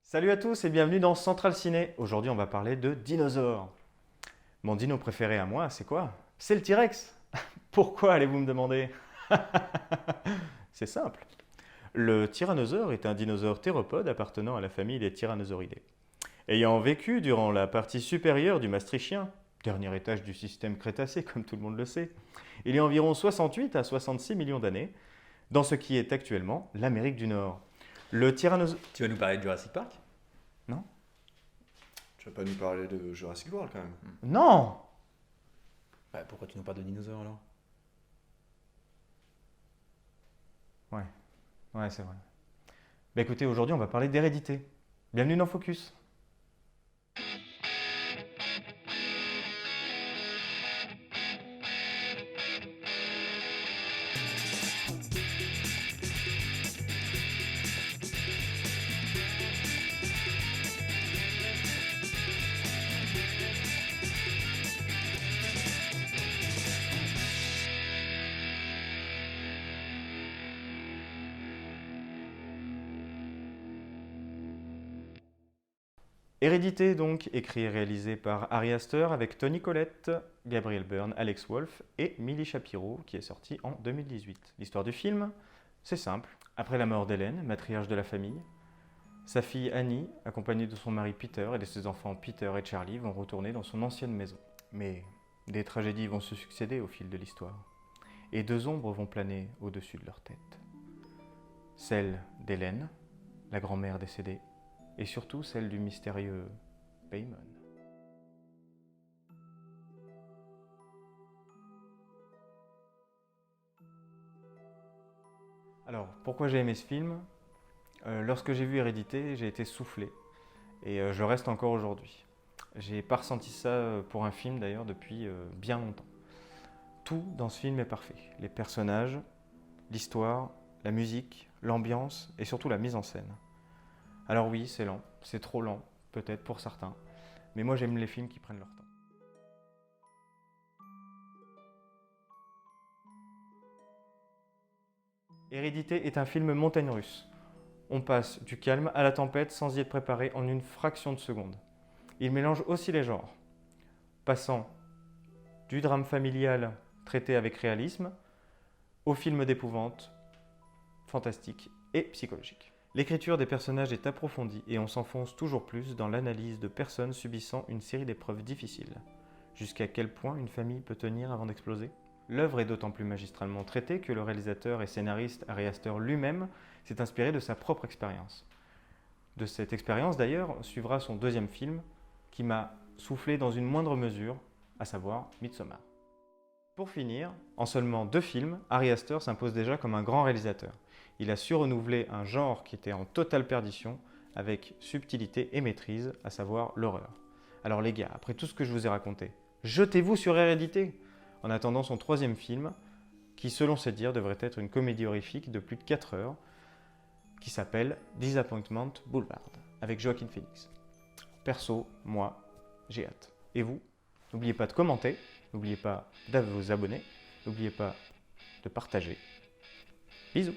Salut à tous et bienvenue dans Central Ciné. Aujourd'hui, on va parler de dinosaures. Mon dino préféré à moi, c'est quoi? C'est le T-Rex. Pourquoi allez-vous me demander? C'est simple. Le tyrannosaure est un dinosaure théropode appartenant à la famille des tyrannosauridés. Ayant vécu durant la partie supérieure du maastrichtien, dernier étage du système Crétacé comme tout le monde le sait, il y a environ 68 à 66 millions d'années, dans ce qui est actuellement l'Amérique du Nord. Le tyrannosaure... Tu vas nous parler de Jurassic Park? Non? Tu vas pas nous parler de Jurassic World quand même. Non! Bah, pourquoi tu nous parles de dinosaures alors? Ouais, ouais, c'est vrai. Bah écoutez, aujourd'hui, on va parler d'hérédité. Bienvenue dans Focus. Hérédité, donc, écrit et réalisé par Ari Aster avec Toni Collette, Gabriel Byrne, Alex Wolff et Milly Shapiro, qui est sorti en 2018. L'histoire du film, c'est simple. Après la mort d'Hélène, matriarche de la famille, sa fille Annie, accompagnée de son mari Peter et de ses enfants Peter et Charlie, vont retourner dans son ancienne maison. Mais des tragédies vont se succéder au fil de l'histoire, et deux ombres vont planer au-dessus de leur tête. Celle d'Hélène, la grand-mère décédée, et surtout celle du mystérieux Paimon. Alors, pourquoi j'ai aimé ce film? Lorsque j'ai vu Hérédité, j'ai été soufflé, et je le reste encore aujourd'hui. J'ai pas ressenti ça pour un film d'ailleurs depuis bien longtemps. Tout dans ce film est parfait. Les personnages, l'histoire, la musique, l'ambiance et surtout la mise en scène. Alors oui, c'est lent, c'est trop lent, peut-être pour certains, mais moi j'aime les films qui prennent leur temps. Hérédité est un film montagne russe. On passe du calme à la tempête sans y être préparé en une fraction de seconde. Il mélange aussi les genres, passant du drame familial traité avec réalisme au film d'épouvante, fantastique et psychologique. L'écriture des personnages est approfondie et on s'enfonce toujours plus dans l'analyse de personnes subissant une série d'épreuves difficiles. Jusqu'à quel point une famille peut tenir avant d'exploser? L'œuvre est d'autant plus magistralement traitée que le réalisateur et scénariste Ari Aster lui-même s'est inspiré de sa propre expérience. De cette expérience d'ailleurs suivra son deuxième film qui m'a soufflé dans une moindre mesure, à savoir Midsommar. Pour finir, en seulement 2 films, Ari Aster s'impose déjà comme un grand réalisateur. Il a su renouveler un genre qui était en totale perdition avec subtilité et maîtrise, à savoir l'horreur. Alors les gars, après tout ce que je vous ai raconté, jetez-vous sur Hérédité en attendant son 3e film, qui selon ses dires devrait être une comédie horrifique de plus de 4 heures, qui s'appelle Disappointment Boulevard, avec Joaquin Phoenix. Perso, moi, j'ai hâte. Et vous? N'oubliez pas de commenter, n'oubliez pas de vous abonner, n'oubliez pas de partager. Bisous!